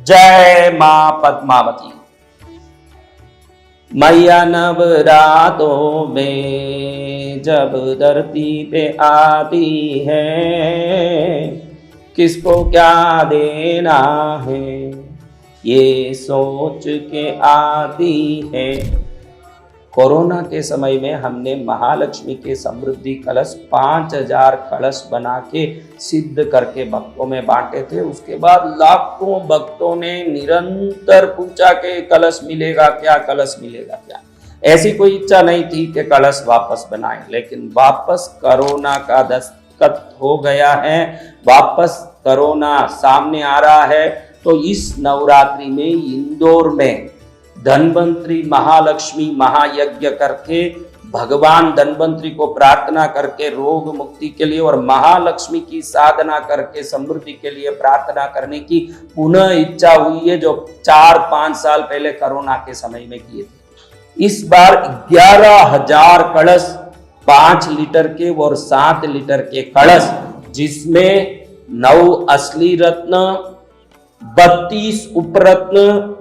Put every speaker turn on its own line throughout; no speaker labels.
जय मां पद्मावती। मैया नवरातों में जब धरती पे आती है, किसको क्या देना है ये सोच के आती है। कोरोना के समय में हमने महालक्ष्मी के समृद्धि कलश 5000 कलश बना के सिद्ध करके भक्तों में बांटे थे। उसके बाद लाखों भक्तों ने निरंतर पूछा कि कलश मिलेगा क्या, कलश मिलेगा क्या। ऐसी कोई इच्छा नहीं थी कि कलश वापस बनाएं, लेकिन वापस कोरोना का दस्तखत हो गया है, वापस कोरोना सामने आ रहा है। तो इस नवरात्रि में इंदौर में धन्वंतरी महालक्ष्मी महायज्ञ करके भगवान धन्वंतरी को प्रार्थना करके रोग मुक्ति के लिए और महालक्ष्मी की साधना करके समृद्धि के लिए प्रार्थना करने की पुनः इच्छा हुई है, जो 4-5 साल पहले कोरोना के समय में किए थे। इस बार 11,000 कलश 5 लीटर के और 7 लीटर के कलश, जिसमें 9 असली रत्न, 32 उपरत्न,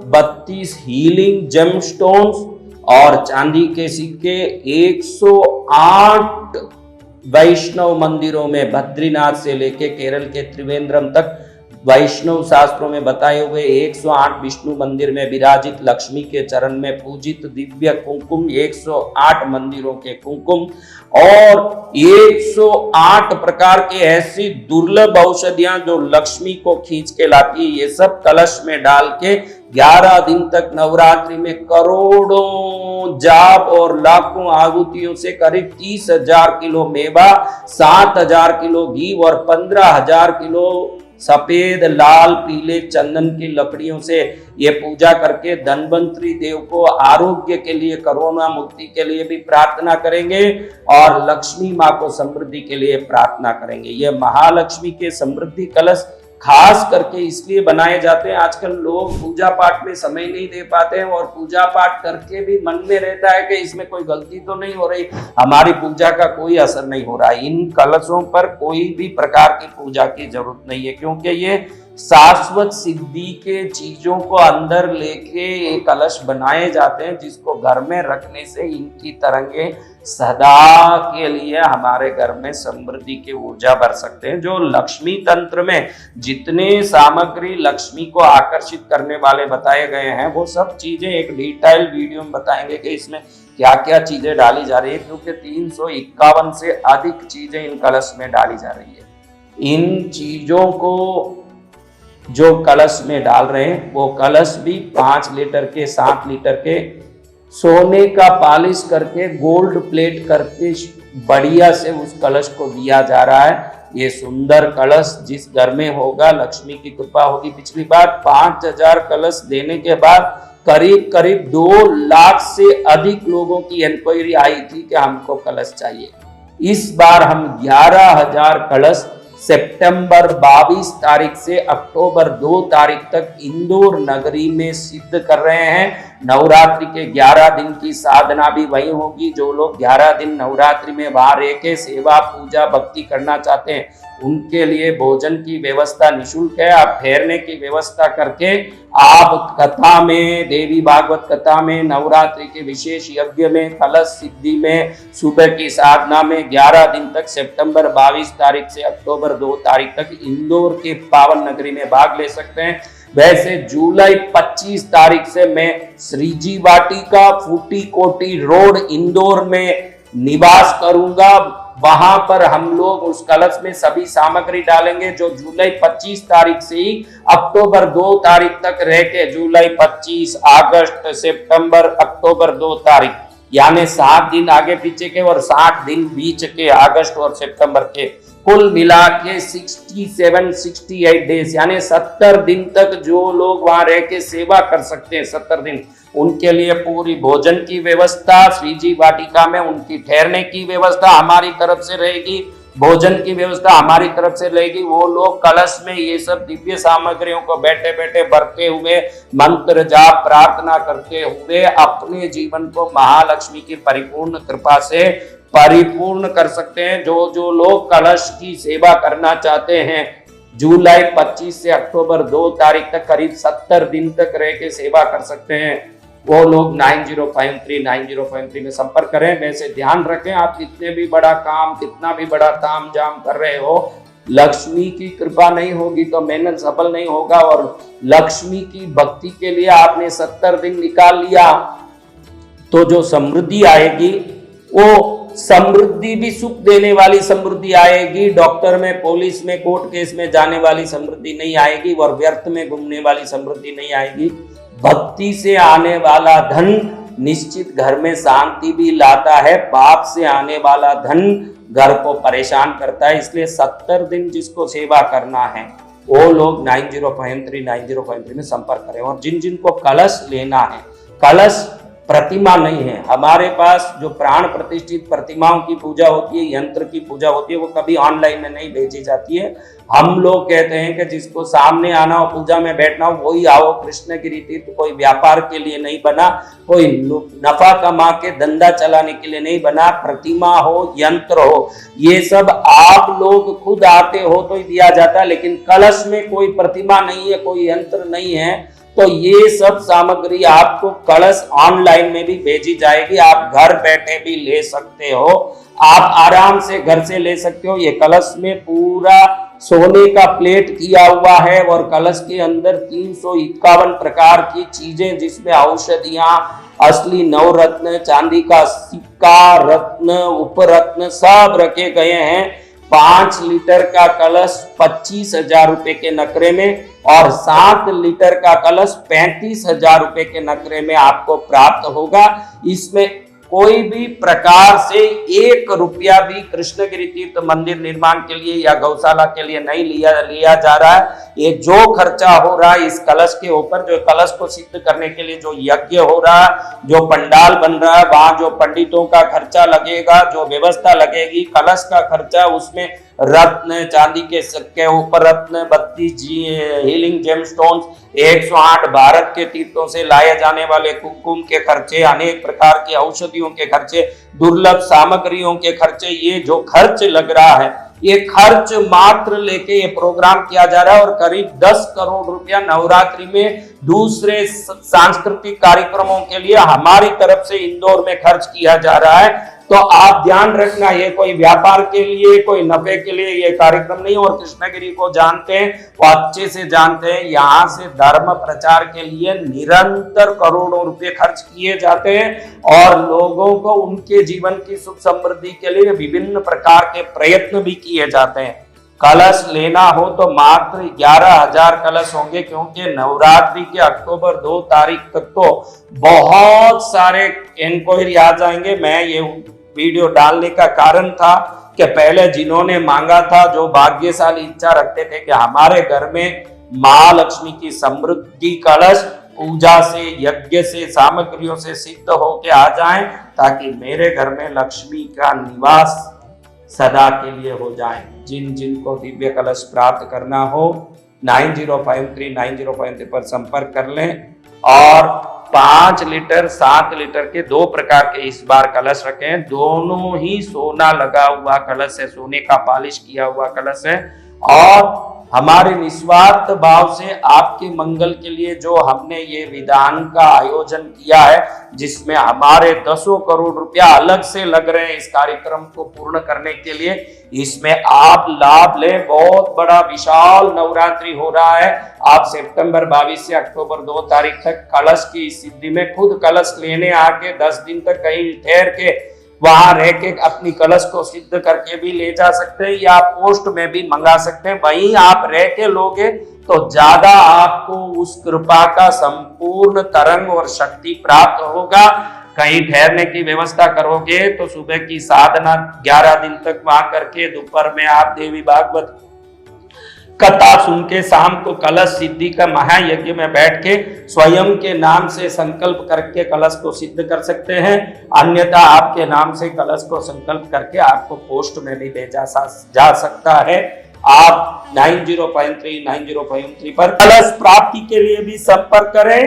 32 हीलिंग जेमस्टोन्स और चांदी के सिक्के 108 वैष्णव मंदिरों में बद्रीनाथ से लेके केरल के त्रिवेंद्रम तक वैष्णव शास्त्रों में बताए हुए 108 विष्णु मंदिर में विराजित लक्ष्मी के चरण में पूजित दिव्य कुमकुम, 108 मंदिरों के कुमकुम और 108 प्रकार के ऐसी दुर्लभ औषधियां जो लक्ष्मी को खींच के लाती है, ये सब कलश में डाल के 11 दिन तक नवरात्रि में करोड़ों जाप और लाखों आहुतियों से करीब 30,000 किलो मेवा, 7,000 किलो घी और 15,000 किलो सफेद लाल पीले चंदन की लकड़ियों से ये पूजा करके धन्वंतरी देव को आरोग्य के लिए, कोरोना मुक्ति के लिए भी प्रार्थना करेंगे और लक्ष्मी माँ को समृद्धि के लिए प्रार्थना करेंगे। ये महालक्ष्मी के समृद्धि कलश खास करके इसलिए बनाए जाते हैं, आजकल लोग पूजा पाठ में समय नहीं दे पाते हैं और पूजा पाठ करके भी मन में रहता है कि इसमें कोई गलती तो नहीं हो रही, हमारी पूजा का कोई असर नहीं हो रहा है। इन कलशों पर कोई भी प्रकार की पूजा की जरूरत नहीं है, क्योंकि ये शाश्वत सिद्धि के चीजों को अंदर लेके ये कलश बनाए जाते हैं, जिसको घर में रखने से इनकी तरंगे सदा के लिए हमारे घर में समृद्धि की ऊर्जा भर सकते हैं। जो लक्ष्मी तंत्र में जितने सामग्री लक्ष्मी को आकर्षित करने वाले बताए गए हैं, वो सब चीजें एक डिटेल वीडियो में बताएंगे कि इसमें क्या क्या चीजें डाली जा रही है, क्योंकि 351 से अधिक चीजें इन कलश में डाली जा रही है। इन चीजों को जो कलश में डाल रहे हैं वो कलश भी 5 लीटर के 7 लीटर के सोने का पॉलिश करके गोल्ड प्लेट करके बढ़िया से उस कलश को दिया जा रहा है। ये सुंदर कलश जिस घर में होगा लक्ष्मी की कृपा होगी। पिछली बार 5,000 कलश देने के बाद करीब करीब 2 लाख से अधिक लोगों की इंक्वायरी आई थी कि हमको कलश चाहिए। इस बार हम 11,000 कलश सितंबर 22 तारीख से अक्टूबर 2 तारीख तक इंदौर नगरी में सिद्ध कर रहे हैं। नवरात्रि के 11 दिन की साधना भी वही होगी। जो लोग 11 दिन नवरात्रि में वहां रह के सेवा पूजा भक्ति करना चाहते हैं, उनके लिए भोजन की व्यवस्था निःशुल्क है। आप ठहरने की व्यवस्था करके आप कथा में, देवी भागवत कथा में, नवरात्रि के विशेष यज्ञ में, कलश सिद्धि में, सुबह की साधना में 11 दिन तक सितंबर 22 तारीख से अक्टूबर 2 तारीख तक इंदौर के पावन नगरी में भाग ले सकते हैं। वैसे जुलाई 25 तारीख से मैं श्रीजी वाटिका फूटी कोटी रोड इंदौर में निवास करूंगा। वहां पर हम लोग उस कलश में सभी सामग्री डालेंगे, जो जुलाई 25 तारीख से ही अक्टूबर 2 तारीख तक रह के जुलाई 25, अगस्त, सितंबर, अक्टूबर 2 तारीख यानी 7 दिन आगे पीछे के और 7 दिन बीच के अगस्त और सितंबर के, कुल मिला के 68 डेज यानी 70 दिन तक जो लोग वहां रह के सेवा कर सकते हैं, 70 दिन, उनके लिए पूरी भोजन की व्यवस्था श्रीजी वाटिका में, उनकी ठहरने की व्यवस्था हमारी तरफ से रहेगी, भोजन की व्यवस्था हमारी तरफ से रहेगी। वो लोग कलश में ये सब दिव्य सामग्रियों को बैठे बैठे भरते हुए, मंत्र जाप प्रार्थना करते हुए अपने जीवन को महालक्ष्मी की परिपूर्ण कृपा से परिपूर्ण कर सकते हैं। जो जो लोग कलश की सेवा करना चाहते हैं, जुलाई 25 से अक्टूबर 2 तारीख तक करीब 70 दिन तक रह के सेवा कर सकते हैं, वो लोग 9053 में संपर्क करें। वैसे ध्यान रखें, आप कितने भी बड़ा काम, कितना भी बड़ा ताम जाम कर रहे हो, लक्ष्मी की कृपा नहीं होगी तो मेहनत सफल नहीं होगा। और लक्ष्मी की भक्ति के लिए आपने 70 दिन निकाल लिया तो जो समृद्धि आएगी वो समृद्धि भी सुख देने वाली समृद्धि आएगी। डॉक्टर में, पुलिस में, कोर्ट केस में जाने वाली समृद्धि नहीं आएगी और व्यर्थ में घूमने वाली समृद्धि नहीं आएगी। भक्ति से आने वाला धन निश्चित घर में शांति भी लाता है, पाप से आने वाला धन घर को परेशान करता है। इसलिए 70 दिन जिसको सेवा करना है वो लोग 9053 में संपर्क करें। और जिन जिनको कलश लेना है, कलश प्रतिमा नहीं है हमारे पास, जो प्राण प्रतिष्ठित प्रतिमाओं की पूजा होती है, यंत्र की पूजा होती है, वो कभी ऑनलाइन में नहीं भेजी जाती है। हम लोग कहते हैं कि जिसको सामने आना हो, पूजा में बैठना हो, वही आओ। कृष्ण की रीति तो कोई व्यापार के लिए नहीं बना, कोई नफा कमा के धंधा चलाने के लिए नहीं बना। प्रतिमा हो, यंत्र हो, ये सब आप लोग खुद आते हो तो ही दिया जाता है, लेकिन कलश में कोई प्रतिमा नहीं है, कोई यंत्र नहीं है, तो ये सब सामग्री आपको कलश ऑनलाइन में भी भेजी जाएगी। आप घर बैठे भी ले सकते हो, आप आराम से घर से ले सकते हो। ये कलश में पूरा सोने का प्लेट किया हुआ है और कलश के अंदर 351 प्रकार की चीजें, जिसमें औषधियां, असली नवरत्न, चांदी का सिक्का, रत्न, उपरत्न सब रखे गए हैं। 5 लीटर का कलश 25,000 रुपए के नकरे में और 7 लीटर का कलश 35,000 रुपए के नकरे में आपको प्राप्त होगा। इसमें कोई भी प्रकार से 1 रुपया भी कृष्णगिरी तीर्थ मंदिर निर्माण के लिए या गौशाला के लिए नहीं लिया जा रहा है। ये जो खर्चा हो रहा है इस कलश के ऊपर, जो कलश को सिद्ध करने के लिए जो यज्ञ हो रहा है, जो पंडाल बन रहा है, वहां जो पंडितों का खर्चा लगेगा, जो व्यवस्था लगेगी, कलश का खर्चा, उसमें रत्न, चांदी के सिक्के, ऊपर रत्न, 32 हीलिंग जेमस्टोन्स, 108 भारत के तीर्थों से लाए जाने वाले कुमकुम के खर्चे, अनेक प्रकार की औषधियों के खर्चे, दुर्लभ सामग्रियों के खर्चे, ये जो खर्च लग रहा है, ये खर्च मात्र लेके ये प्रोग्राम किया जा रहा है। और करीब 10 करोड़ रुपया नवरात्रि में दूसरे सांस्कृतिक कार्यक्रमों के लिए हमारी तरफ से इंदौर में खर्च किया जा रहा है। तो आप ध्यान रखना, ये कोई व्यापार के लिए, कोई नफे के लिए ये कार्यक्रम नहीं। और कृष्णगिरी को जानते हैं, वो अच्छे से जानते हैं, यहाँ से धर्म प्रचार के लिए निरंतर करोड़ों रुपए खर्च किए जाते हैं और लोगों को उनके जीवन की सुख समृद्धि के लिए विभिन्न प्रकार के प्रयत्न भी किए जाते हैं। कलश लेना हो तो मात्र 11,000 कलश होंगे, क्योंकि नवरात्रि के अक्टूबर 2 तारीख तक तो बहुत सारे इंक्वायरी आ जाएंगे। मैं ये वीडियो डालने का कारण था कि पहले जिन्होंने मांगा था, जो भाग्यशाली इच्छा रखते थे कि हमारे घर में महालक्ष्मी की समृद्धि कलश पूजा से, यज्ञ से, सामग्रियों से सिद्ध होके आ जाएं, ताकि मेरे घर में लक्ष्मी का निवास सदा के लिए हो जाए। जिन जिन को दिव्य कलश प्राप्त करना हो 9053 पर संपर्क कर लें। और 5 लीटर 7 लीटर के 2 प्रकार के इस बार कलश रखें, दोनों ही सोना लगा हुआ कलश है, सोने का पॉलिश किया हुआ कलश है। और हमारे निस्वार्थ भाव से आपके मंगल के लिए जो हमने ये विधान का आयोजन किया है, जिसमें हमारे 10 करोड़ रुपया अलग से लग रहे हैं इस कार्यक्रम को पूर्ण करने के लिए, इसमें आप लाभ लें। बहुत बड़ा विशाल नवरात्रि हो रहा है। आप सितंबर 22 से अक्टूबर 2 तारीख तक कलश की सिद्धि में खुद कलश लेने आके 10 दिन तक कहीं ठहर के वहां रह के अपनी कलश को सिद्ध करके भी ले जा सकते हैं, या पोस्ट में भी मंगा सकते हैं। वहीं आप रह के लोगे तो ज्यादा आपको उस कृपा का संपूर्ण तरंग और शक्ति प्राप्त होगा। कहीं ठहरने की व्यवस्था करोगे तो सुबह की साधना 11 दिन तक वहां करके दोपहर में आप देवी भागवत कथा सुन के शाम को कलश सिद्धि का महायज्ञ में बैठ के स्वयं के नाम से संकल्प करके कलश को सिद्ध कर सकते हैं। अन्यथा आपके नाम से कलश को संकल्प करके आपको पोस्ट में भी भेजा जा सकता है। आप 9053 पर कलश प्राप्ति के लिए भी संपर्क करें।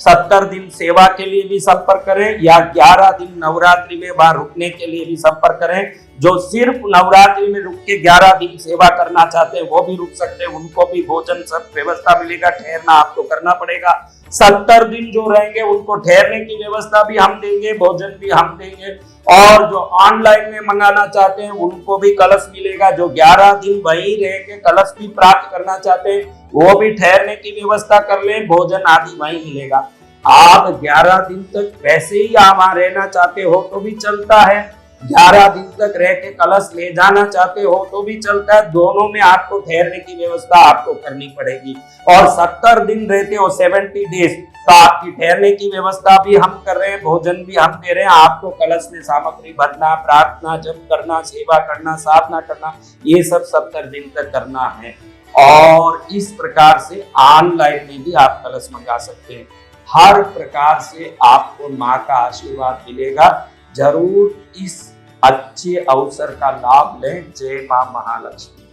70 दिन सेवा के लिए भी संपर्क करें या 11 दिन नवरात्रि में वहां रुकने के लिए भी संपर्क करें। जो सिर्फ नवरात्रि में रुक के 11 दिन सेवा करना चाहते हैं वो भी रुक सकते हैं, उनको भी भोजन सब व्यवस्था मिलेगा, ठहरना आपको करना पड़ेगा। 70 दिन जो रहेंगे उनको ठहरने की व्यवस्था भी हम देंगे, भोजन भी हम देंगे। और जो ऑनलाइन में मंगाना चाहते हैं उनको भी कलश मिलेगा। जो 11 दिन वहीं रह के कलश भी प्राप्त करना चाहते हैं वो भी ठहरने की व्यवस्था कर लें, भोजन आदि वहीं मिलेगा। आप 11 दिन तक वैसे ही आप वहां रहना चाहते हो तो भी चलता है, 11 दिन तक रह के कलश ले जाना चाहते हो तो भी चलता है। दोनों में आपको ठहरने की व्यवस्था आपको करनी पड़ेगी। और 70 दिन रहते हो 70 डेज तो आपकी ठहरने की व्यवस्था भी हम कर रहे हैं, भोजन भी हम दे रहे हैं। आपको कलश में सामग्री भरना, प्रार्थना जप करना, सेवा करना, साधना करना, ये सब 70 दिन तक करना है। और इस प्रकार से ऑनलाइन में भी आप कलश मंगा सकते हैं। हर प्रकार से आपको माँ का आशीर्वाद मिलेगा। जरूर इस अच्छे अवसर का लाभ लें। जय मां महालक्ष्मी।